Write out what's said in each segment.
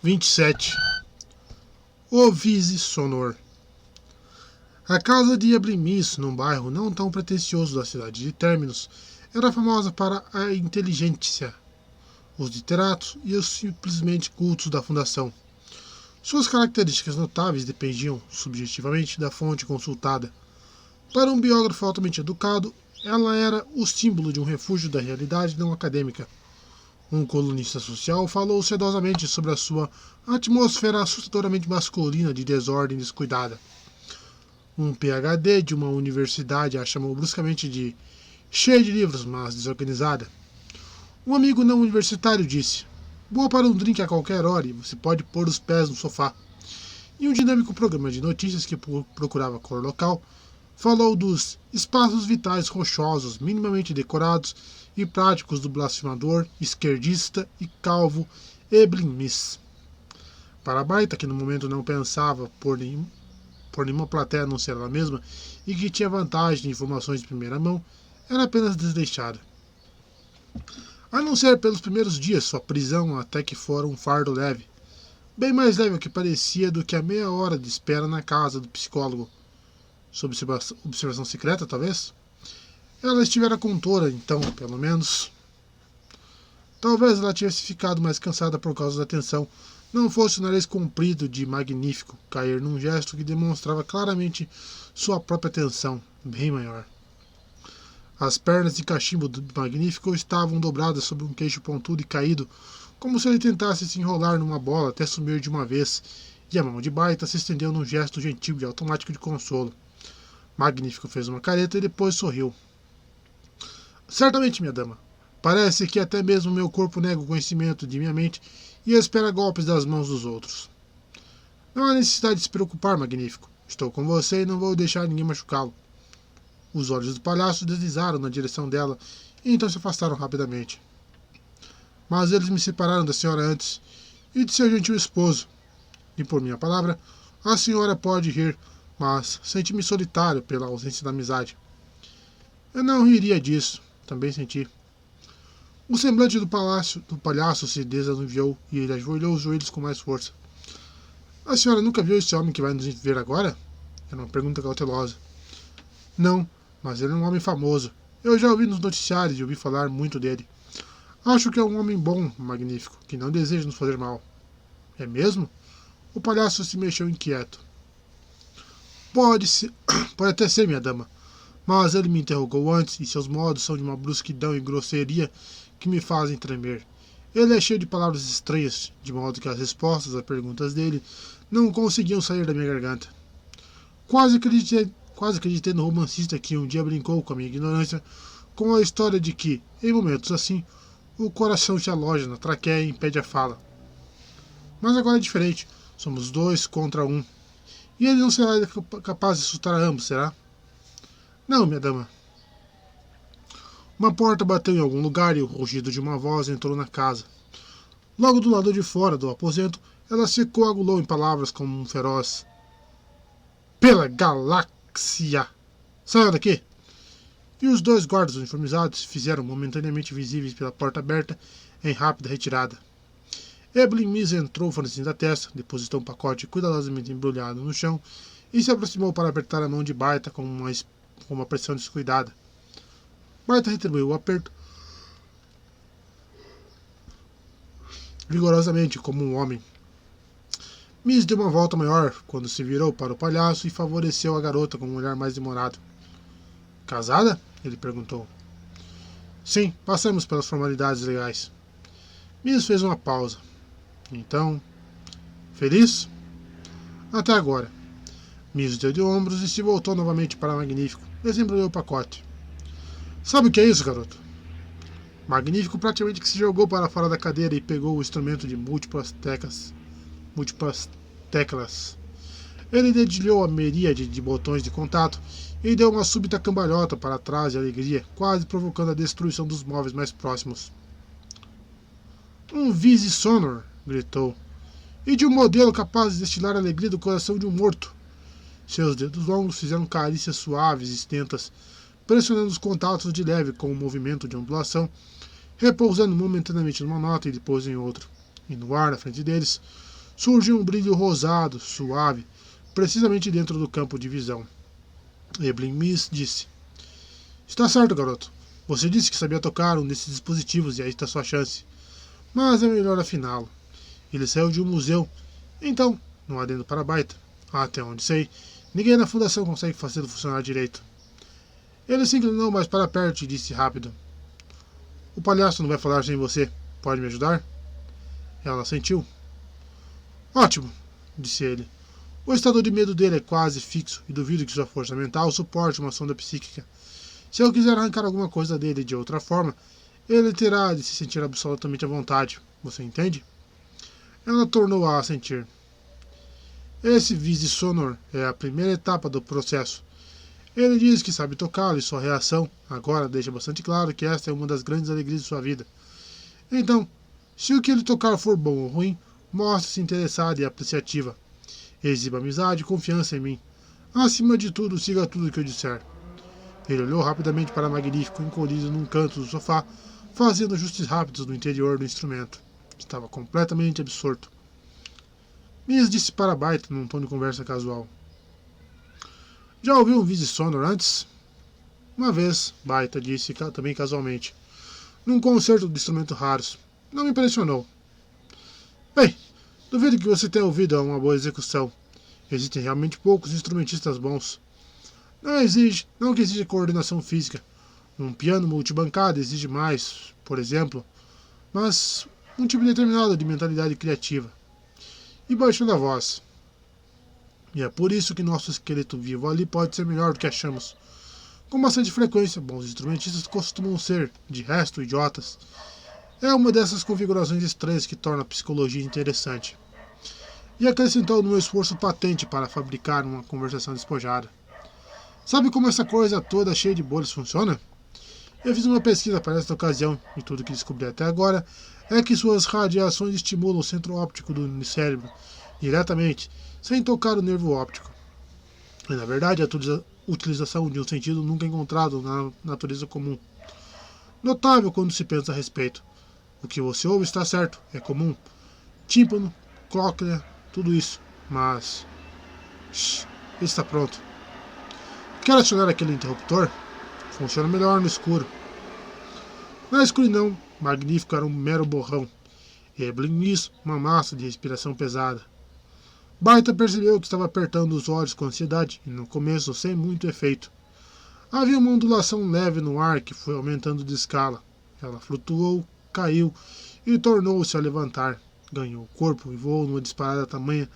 27. O Vise Sonor. A casa de Eblimis, num bairro não tão pretensioso da cidade de Terminus, era famosa para a inteligência, os literatos e os simplesmente cultos da fundação. Suas características notáveis dependiam, subjetivamente, da fonte consultada. Para um biógrafo altamente educado, ela era o símbolo de um refúgio da realidade não acadêmica. Um colunista social falou sedosamente sobre a sua atmosfera assustadoramente masculina de desordem descuidada. Um PhD de uma universidade a chamou bruscamente de cheia de livros, mas desorganizada. Um amigo não universitário disse: boa para um drink a qualquer hora e você pode pôr os pés no sofá. E um dinâmico programa de notícias que procurava cor local falou dos espaços vitais rochosos, minimamente decorados e práticos do blasfemador, esquerdista e calvo Eblimis. Para a baita, que no momento não pensava por nenhuma plateia a não ser ela mesma e que tinha vantagem de informações de primeira mão, era apenas desleixada. A não ser pelos primeiros dias, sua prisão até que fora um fardo leve. Bem mais leve ao que parecia do que a meia hora de espera na casa do psicólogo. Sob observação secreta, talvez? Ela estivera com Tora, então, pelo menos. Talvez ela tivesse ficado mais cansada por causa da tensão. Não fosse o nariz comprido de Magnífico cair num gesto que demonstrava claramente sua própria tensão, bem maior. As pernas de cachimbo do Magnífico estavam dobradas sobre um queixo pontudo e caído, como se ele tentasse se enrolar numa bola até sumir de uma vez, e a mão de Baita se estendeu num gesto gentil e automático de consolo. Magnífico fez uma careta e depois sorriu. Certamente, minha dama. Parece que até mesmo meu corpo nega o conhecimento de minha mente e espera golpes das mãos dos outros. Não há necessidade de se preocupar, Magnífico. Estou com você e não vou deixar ninguém machucá-lo. Os olhos do palhaço deslizaram na direção dela e então se afastaram rapidamente. Mas eles me separaram da senhora antes e de seu gentil esposo. E por minha palavra, a senhora pode rir, mas senti-me solitário pela ausência da amizade. Eu não riria disso, também senti. O semblante do palhaço se desanuviou e ele ajoelhou os joelhos com mais força. A senhora nunca viu esse homem que vai nos ver agora? Era uma pergunta cautelosa. Não, mas ele é um homem famoso. Eu já ouvi nos noticiários e ouvi falar muito dele. Acho que é um homem bom, magnífico, que não deseja nos fazer mal. É mesmo? O palhaço se mexeu inquieto. Pode até ser, minha dama. Mas ele me interrogou antes e seus modos são de uma brusquidão e grosseria que me fazem tremer. Ele é cheio de palavras estranhas, de modo que as respostas às perguntas dele não conseguiam sair da minha garganta. Quase acreditei no romancista que um dia brincou com a minha ignorância com a história de que, em momentos assim, o coração se aloja na traqueia e impede a fala. Mas agora é diferente. Somos 2 contra 1. E ele não será capaz de assustar a ambos, será? Não, minha dama. Uma porta bateu em algum lugar e o rugido de uma voz entrou na casa. Logo do lado de fora do aposento, ela se coagulou em palavras como um feroz. Pela galáxia! Saia daqui! E os 2 guardas uniformizados se fizeram momentaneamente visíveis pela porta aberta em rápida retirada. Eblimis entrou franzindo a testa, depositou um pacote cuidadosamente embrulhado no chão e se aproximou para apertar a mão de Baita com uma pressão descuidada. Baita retribuiu o aperto vigorosamente, como um homem. Miss deu uma volta maior quando se virou para o palhaço e favoreceu a garota com um olhar mais demorado. Casada? Ele perguntou. Sim, passamos pelas formalidades legais. Miss fez uma pausa. Então, feliz? Até agora. Miss deu de ombros e se voltou novamente para Magnífico. Desembrulhou o pacote. Sabe o que é isso, garoto? Magnífico praticamente que se jogou para fora da cadeira e pegou o instrumento de múltiplas teclas. Ele dedilhou a miríade de botões de contato e deu uma súbita cambalhota para trás de alegria, quase provocando a destruição dos móveis mais próximos. Um Vise Sonor! Gritou. E de um modelo capaz de destilar a alegria do coração de um morto. Seus dedos longos fizeram carícias suaves e extensas, pressionando os contatos de leve com um movimento de ondulação, repousando momentaneamente numa nota e depois em outra. E no ar, na frente deles, surgiu um brilho rosado, suave, precisamente dentro do campo de visão. Evelyn Miss disse: Está certo, garoto. Você disse que sabia tocar um desses dispositivos e aí está sua chance. Mas é melhor afiná-lo. Ele saiu de um museu. Então, no adendo para a baita, até onde sei, ninguém na fundação consegue fazê-lo funcionar direito. Ele se inclinou mais para perto e disse rápido: O palhaço não vai falar sem você. Pode me ajudar? Ela sentiu. Ótimo, disse ele. O estado de medo dele é quase fixo e duvido que sua força mental suporte uma sonda psíquica. Se eu quiser arrancar alguma coisa dele de outra forma, ele terá de se sentir absolutamente à vontade. Você entende? Ela tornou a sentir. Esse vise sonor é a primeira etapa do processo. Ele diz que sabe tocá-lo e sua reação agora deixa bastante claro que esta é uma das grandes alegrias de sua vida. Então, se o que ele tocar for bom ou ruim, mostre-se interessada e apreciativa. Exiba amizade e confiança em mim. Acima de tudo, siga tudo o que eu disser. Ele olhou rapidamente para Magnífico, encolhido num canto do sofá, fazendo ajustes rápidos no interior do instrumento. Estava completamente absorto. Miss disse para Baita num tom de conversa casual: Já ouviu um vise sonor antes? Uma vez, Baita disse também casualmente, num concerto de instrumentos raros. Não me impressionou. Bem, duvido que você tenha ouvido uma boa execução. Existem realmente poucos instrumentistas bons. Não que exija coordenação física. Um piano multibancado exige mais, por exemplo, mas um tipo determinado de mentalidade criativa. E baixando a voz. E é por isso que nosso esqueleto vivo ali pode ser melhor do que achamos. Com bastante frequência, bons instrumentistas costumam ser, de resto, idiotas. É uma dessas configurações estranhas que torna a psicologia interessante. E acrescentou no meu esforço patente para fabricar uma conversação despojada. Sabe como essa coisa toda cheia de bolhas funciona? Eu fiz uma pesquisa para esta ocasião e tudo que descobri até agora é que suas radiações estimulam o centro óptico do cérebro diretamente, sem tocar o nervo óptico. E, na verdade, a utilização de um sentido nunca encontrado na natureza comum. Notável quando se pensa a respeito. O que você ouve está certo, é comum. Tímpano, cóclea, tudo isso. Mas... está pronto. Quer acionar aquele interruptor? Funciona melhor no escuro. Na escuridão, Magnífico era um mero borrão. Evelyn Miss, uma massa de respiração pesada. Baita percebeu que estava apertando os olhos com ansiedade e no começo sem muito efeito. Havia uma ondulação leve no ar que foi aumentando de escala. Ela flutuou, caiu e tornou-se a levantar. Ganhou corpo e voou numa disparada tamanha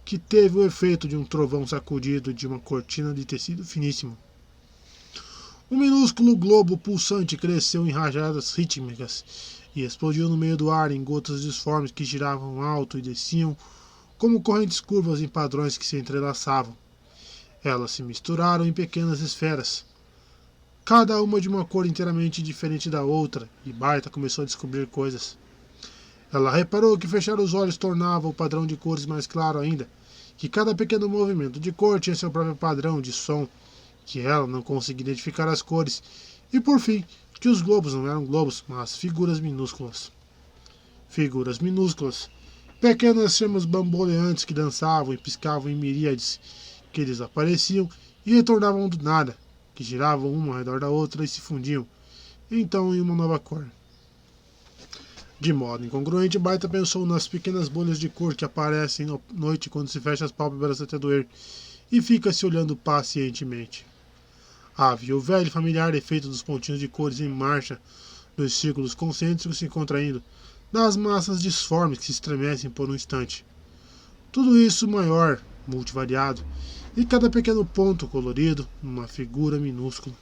que teve o efeito de um trovão sacudido de uma cortina de tecido finíssimo. Um minúsculo globo pulsante cresceu em rajadas rítmicas e explodiu no meio do ar em gotas disformes que giravam alto e desciam como correntes curvas em padrões que se entrelaçavam. Elas se misturaram em pequenas esferas, cada uma de uma cor inteiramente diferente da outra, e Baita começou a descobrir coisas. Ela reparou que fechar os olhos tornava o padrão de cores mais claro ainda, que cada pequeno movimento de cor tinha seu próprio padrão de som, que ela não conseguia identificar as cores, e por fim, que os globos não eram globos, mas figuras minúsculas. Figuras minúsculas, pequenas chamas bamboleantes que dançavam e piscavam em miríades, que desapareciam e retornavam do nada, que giravam uma ao redor da outra e se fundiam, então em uma nova cor. De modo incongruente, Baita pensou nas pequenas bolhas de cor que aparecem à noite quando se fecha as pálpebras até doer, e fica se olhando pacientemente. Havia o velho familiar efeito dos pontinhos de cores em marcha, dos círculos concêntricos se contraindo, das massas disformes que se estremecem por um instante. Tudo isso maior, multivariado, e cada pequeno ponto colorido numa figura minúscula.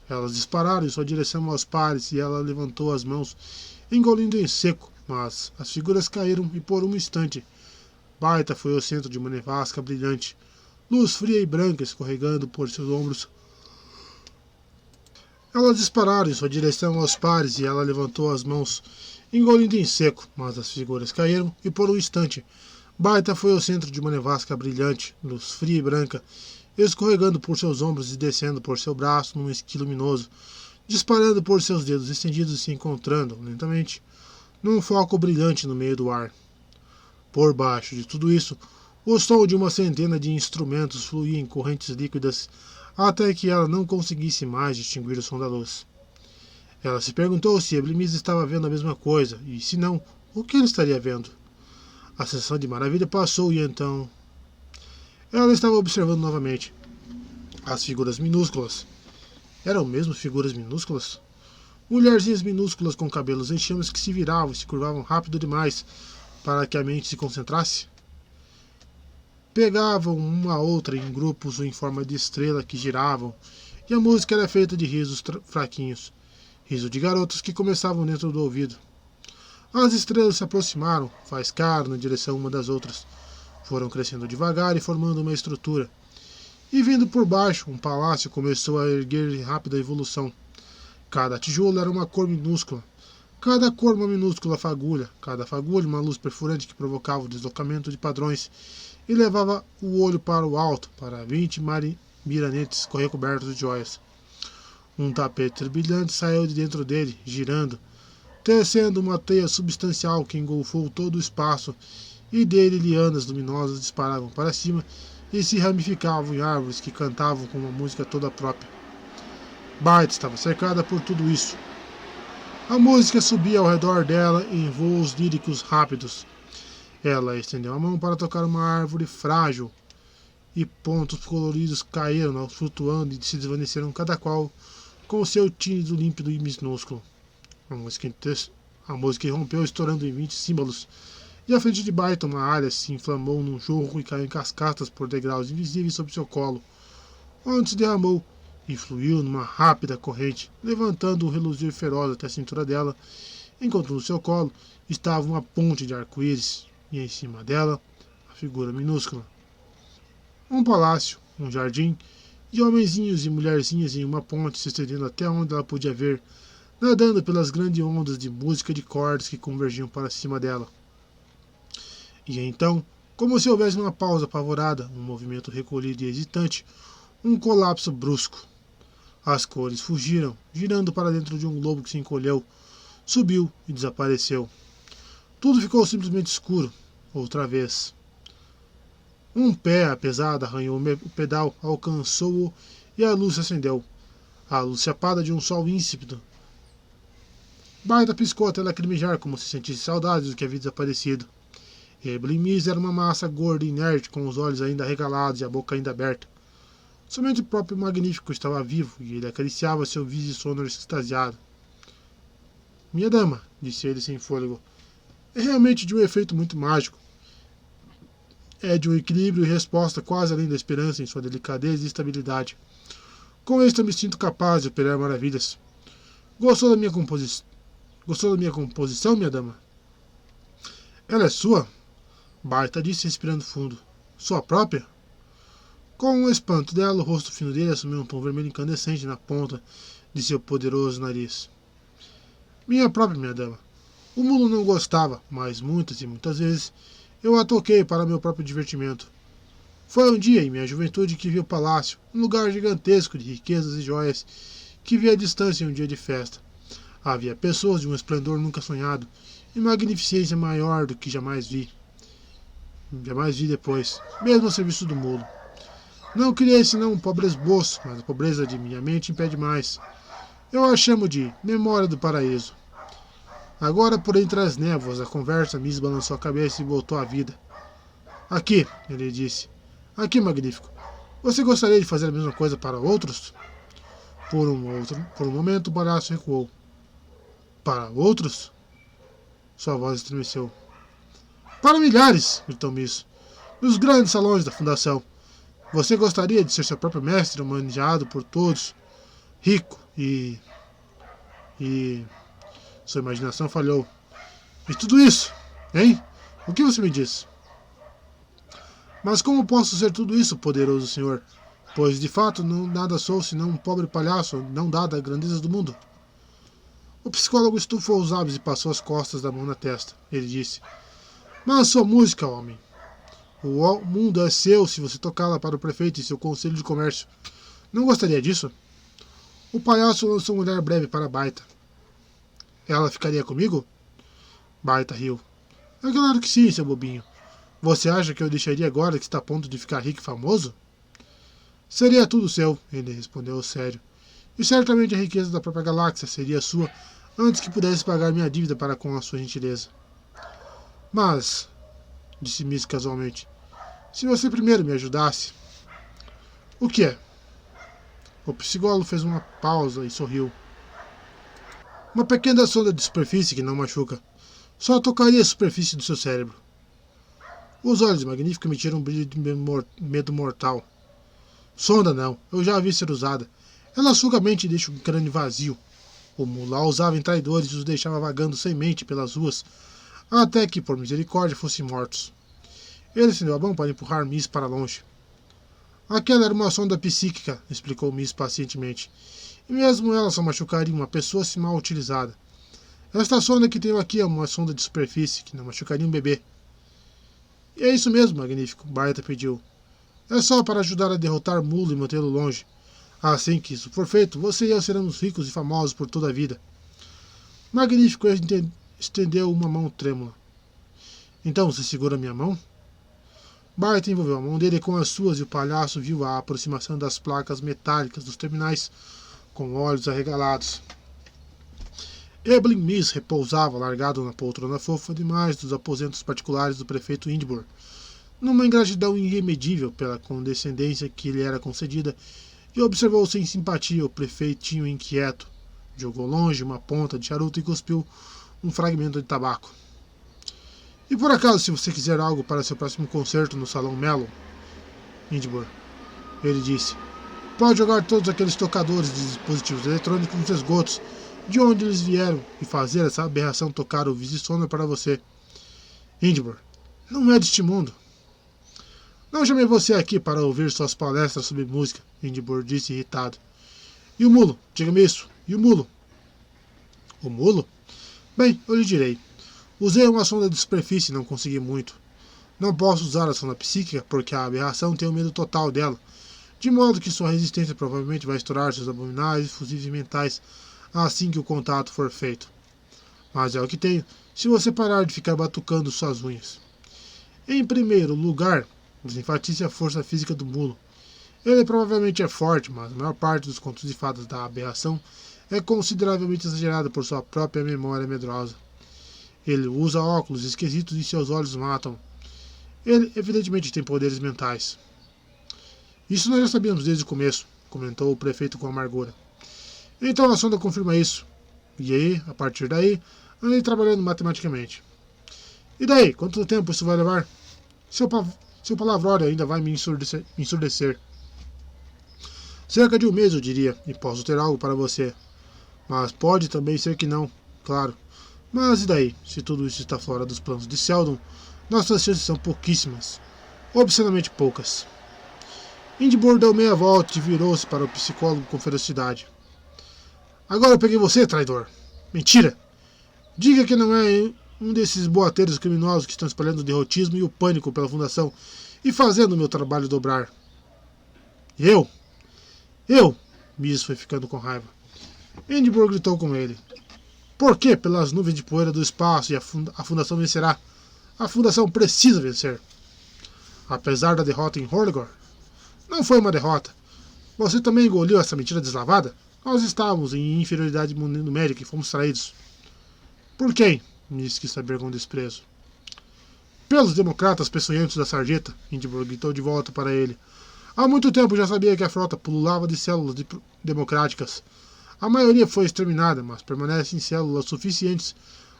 Elas dispararam em sua direção aos pares e ela levantou as mãos, engolindo em seco, mas as figuras caíram e por um instante Baita foi ao centro de uma nevasca brilhante, luz fria e branca escorregando por seus ombros. Elas dispararam em sua direção aos pares e ela levantou as mãos, engolindo em seco, mas as figuras caíram e por um instante Baita foi ao centro de uma nevasca brilhante, luz fria e branca, escorregando por seus ombros e descendo por seu braço num esqui luminoso, disparando por seus dedos estendidos e se encontrando, lentamente, num foco brilhante no meio do ar. Por baixo de tudo isso, o som de uma centena de instrumentos fluía em correntes líquidas até que ela não conseguisse mais distinguir o som da luz. Ela se perguntou se Eblimisa estava vendo a mesma coisa, e se não, o que ele estaria vendo? A sensação de maravilha passou e então... Ela estava observando novamente as figuras minúsculas. Eram mesmo figuras minúsculas? Mulherzinhas minúsculas com cabelos em chamas que se viravam e se curvavam rápido demais para que a mente se concentrasse. Pegavam uma a outra em grupos ou em forma de estrela que giravam, e a música era feita de risos fraquinhos, riso de garotas que começavam dentro do ouvido. As estrelas se aproximaram, faiscaram na direção uma das outras, foram crescendo devagar e formando uma estrutura. E vindo por baixo, um palácio começou a erguer em rápida evolução. Cada tijolo era uma cor minúscula, cada cor uma minúscula fagulha, cada fagulha uma luz perfurante que provocava o deslocamento de padrões e levava o olho para o alto, para 20 miranetes recobertos de joias. Um tapete brilhante saiu de dentro dele, girando, tecendo uma teia substancial que engolfou todo o espaço, e dele lianas luminosas disparavam para cima e se ramificavam em árvores que cantavam com uma música toda própria. Bart estava cercada por tudo isso. A música subia ao redor dela em voos líricos rápidos. Ela estendeu a mão para tocar uma árvore frágil, e pontos coloridos caíram, flutuando e se desvaneceram cada qual com o seu tímido, límpido e minúsculo. A música irrompeu estourando em 20 símbolos, e à frente de Bart uma área se inflamou num jorro e caiu em cascatas por degraus invisíveis sobre seu colo, onde se derramou e fluiu numa rápida corrente, levantando um reluzir feroz até a cintura dela, enquanto no seu colo estava uma ponte de arco-íris, e em cima dela a figura minúscula. Um palácio, um jardim, e homenzinhos e mulherzinhas em uma ponte se estendendo até onde ela podia ver, nadando pelas grandes ondas de música de cordas que convergiam para cima dela. E então, como se houvesse uma pausa apavorada, um movimento recolhido e hesitante, um colapso brusco. As cores fugiram, girando para dentro de um globo que se encolheu, subiu e desapareceu. Tudo ficou simplesmente escuro, outra vez. Um pé pesado arranhou o pedal, alcançou-o e a luz se acendeu. A luz chapada de um sol íncipido. Bart piscou até lacrimejar como se sentisse saudades do que havia desaparecido. Eblimisa era uma massa gorda e inerte, com os olhos ainda arregalados e a boca ainda aberta. Somente o próprio Magnífico estava vivo, e ele acariciava seu Vise Sonor extasiado. Minha dama, disse ele sem fôlego, é realmente de um efeito muito mágico. É de um equilíbrio e resposta quase além da esperança em sua delicadeza e estabilidade. Com isto eu me sinto capaz de operar maravilhas. Gostou da minha composição, minha dama? Ela é sua? Bart disse respirando fundo. Sua própria? Com o espanto dela, o rosto fino dele assumiu um tom vermelho incandescente na ponta de seu poderoso nariz. Minha própria, minha dama. O mulo não gostava, mas muitas e muitas vezes eu a toquei para meu próprio divertimento. Foi um dia, em minha juventude, que vi o palácio, um lugar gigantesco de riquezas e joias, que vi à distância em um dia de festa. Havia pessoas de um esplendor nunca sonhado, e magnificência maior do que jamais vi depois, mesmo a serviço do mulo. Não criei senão um pobre esboço, mas a pobreza de minha mente impede mais. Eu a chamo de memória do paraíso. Agora, por entre as névoas, a conversa me balançou a cabeça e voltou à vida. Aqui, ele disse. Aqui, Magnífico. Você gostaria de fazer a mesma coisa para outros? Por um momento, o palhaço recuou. Para outros? Sua voz estremeceu. Para milhares, gritou Miss. Nos grandes salões da fundação. Você gostaria de ser seu próprio mestre, manejado por todos, rico e... Sua imaginação falhou. E tudo isso, hein? O que você me diz? Mas como posso ser tudo isso, poderoso senhor? Pois, de fato, nada sou senão um pobre palhaço, não dado a grandeza do mundo. O psicólogo estufou os lábios e passou as costas da mão na testa. Ele disse, mas sua música, homem. O mundo é seu se você tocá-la para o prefeito e seu conselho de comércio. Não gostaria disso? O palhaço lançou um olhar breve para Baita. Ela ficaria comigo? Baita riu. É claro que sim, seu bobinho. Você acha que eu deixaria agora que está a ponto de ficar rico e famoso? Seria tudo seu, ele respondeu sério. E certamente a riqueza da própria galáxia seria sua antes que pudesse pagar minha dívida para com a sua gentileza. Mas, disse Miss casualmente, se você primeiro me ajudasse... O que é? O psicólogo fez uma pausa e sorriu. Uma pequena sonda de superfície que não machuca. Só tocaria a superfície do seu cérebro. Os olhos magníficos emitiram um brilho de medo mortal. Sonda não, eu já a vi ser usada. Ela suga a mente e deixa o crânio vazio. O mulo a usava em traidores e os deixava vagando sem mente pelas ruas, até que, por misericórdia, fossem mortos. Ele estendeu a mão para empurrar Miss para longe. Aquela era uma sonda psíquica, explicou Miss pacientemente. E mesmo ela só machucaria uma pessoa se mal utilizada. Esta sonda que tenho aqui é uma sonda de superfície, que não machucaria um bebê. E é isso mesmo, magnífico, Barta pediu. É só para ajudar a derrotar Mulo e mantê-lo longe. Assim que isso for feito, você e eu seremos ricos e famosos por toda a vida. Magnífico estendeu uma mão trêmula. Então você segura minha mão? Barta envolveu a mão dele com as suas e o palhaço viu a aproximação das placas metálicas dos terminais com olhos arregalados. Eblin Miss repousava largado na poltrona fofa demais dos aposentos particulares do prefeito Indbor, numa ingratidão irremedível pela condescendência que lhe era concedida, e observou sem simpatia o prefeitinho inquieto. Jogou longe uma ponta de charuto e cuspiu um fragmento de tabaco. E por acaso, se você quiser algo para seu próximo concerto no Salão Mellow, Indbor, ele disse, pode jogar todos aqueles tocadores de dispositivos eletrônicos nos esgotos, de onde eles vieram, e fazer essa aberração tocar o Visissona para você. Indbor, não é deste mundo. Não chamei você aqui para ouvir suas palestras sobre música, Indbor disse irritado. E o mulo? Diga-me isso. E o mulo? O mulo? Bem, eu lhe direi. Usei uma sonda de superfície e não consegui muito. Não posso usar a sonda psíquica porque a aberração tem o medo total dela, de modo que sua resistência provavelmente vai estourar seus abomináveis fusíveis mentais assim que o contato for feito. Mas é o que tenho, se você parar de ficar batucando suas unhas. Em primeiro lugar, desenfatize a força física do mulo. Ele provavelmente é forte, mas a maior parte dos contos de fadas da aberração é consideravelmente exagerada por sua própria memória medrosa. Ele usa óculos esquisitos e seus olhos matam. Ele, evidentemente, tem poderes mentais. Isso nós já sabíamos desde o começo, comentou o prefeito com amargura. Então a sonda confirma isso. E aí, a partir daí, andei trabalhando matematicamente. E daí, quanto tempo isso vai levar? Seu palavrório ainda vai me ensurdecer. Cerca de um mês, eu diria, e posso ter algo para você. Mas pode também ser que não, claro. Mas e daí? Se tudo isso está fora dos planos de Seldon, nossas chances são pouquíssimas. Obscenamente poucas. Indbor deu meia volta e virou-se para o psicólogo com ferocidade. Agora eu peguei você, traidor. Mentira! Diga que não é um desses boateiros criminosos que estão espalhando o derrotismo e o pânico pela fundação e fazendo o meu trabalho dobrar. Eu? Miss foi ficando com raiva. Indbor gritou com ele. Por que pelas nuvens de poeira do espaço e a fundação vencerá? A fundação precisa vencer. Apesar da derrota em Horligor. Não foi uma derrota. Você também engoliu essa mentira deslavada? Nós estávamos em inferioridade numérica e fomos traídos. Por quem? Miss quis saber com desprezo. Pelos democratas peçonhentos da sarjeta, Indbor gritou de volta para ele. Há muito tempo já sabia que a frota pululava de células democráticas. A maioria foi exterminada, mas permanecem células suficientes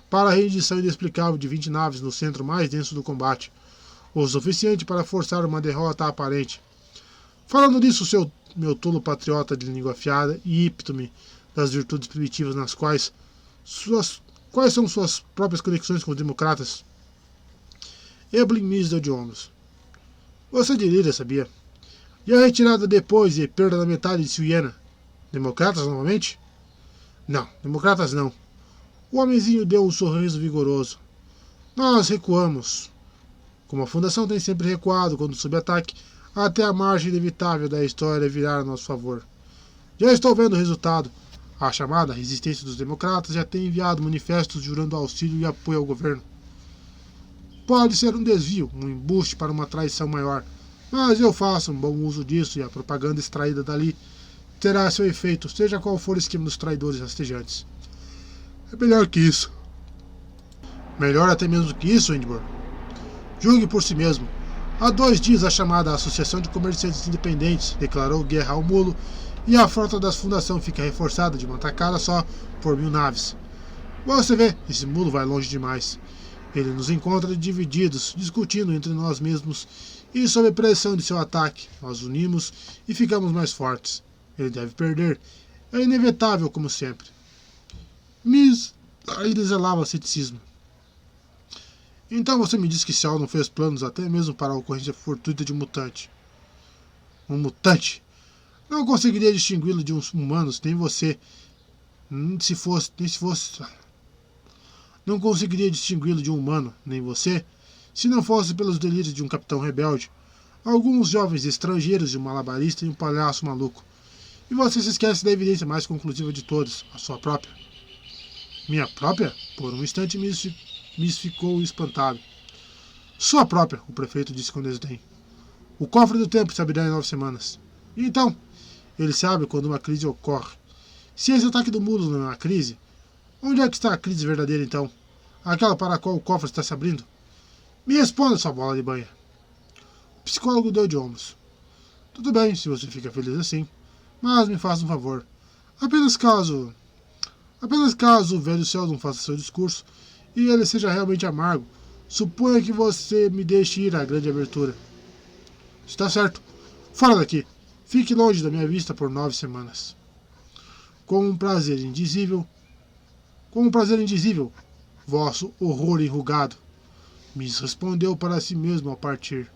para a rendição inexplicável de 20 naves no centro mais denso do combate, o suficiente para forçar uma derrota aparente. Falando disso, meu tolo patriota de língua afiada e epítome das virtudes primitivas nas quais são suas próprias conexões com os democratas? Eblin Miss deu de ombros. Você delira, sabia? E a retirada depois e perda da metade de Siena? Democratas novamente? Não, democratas não. O homenzinho deu um sorriso vigoroso. Nós recuamos. Como a fundação tem sempre recuado quando sob ataque, até a margem inevitável da história virar a nosso favor. Já estou vendo o resultado. A chamada resistência dos democratas já tem enviado manifestos jurando auxílio e apoio ao governo. Pode ser um desvio, um embuste para uma traição maior, mas eu faço um bom uso disso e a propaganda extraída dali terá seu efeito, seja qual for o esquema dos traidores rastejantes. É melhor que isso. Melhor até mesmo que isso, Windbor. Julgue por si mesmo. Há 2 dias a chamada Associação de Comerciantes Independentes declarou guerra ao mulo e a frota da fundação fica reforçada de uma tacada só por 1000 naves. Você vê, esse mulo vai longe demais. Ele nos encontra divididos, discutindo entre nós mesmos, e sob pressão de seu ataque, nós unimos e ficamos mais fortes. Ele deve perder. É inevitável, como sempre. Miss ainda exalava ceticismo. Então você me diz que Cial não fez planos até mesmo para a ocorrência fortuita de um mutante. Um mutante? Não conseguiria distingui-lo de uns humanos, nem você. Nem se fosse. Não conseguiria distingui-lo de um humano, nem você, se não fosse pelos delírios de um capitão rebelde, alguns jovens estrangeiros e um malabarista e um palhaço maluco. E você se esquece da evidência mais conclusiva de todas, a sua própria. Minha própria? Por um instante Miss ficou espantado. Sua própria, o prefeito disse com desdém. O cofre do tempo se abrirá em 9 semanas. E então? Ele se abre quando uma crise ocorre. Se esse ataque do mulo não é uma crise, onde é que está a crise verdadeira então? Aquela para a qual o cofre está se abrindo? Me responda, sua bola de banha. O psicólogo deu de ombros. Tudo bem, se você fica feliz assim. Mas me faça um favor. Apenas caso o velho Sheldon faça seu discurso e ele seja realmente amargo, suponha que você me deixe ir à grande abertura. Está certo. Fora daqui. Fique longe da minha vista por 9 semanas. Com um prazer indizível, vosso horror enrugado, Miss respondeu para si mesmo ao partir.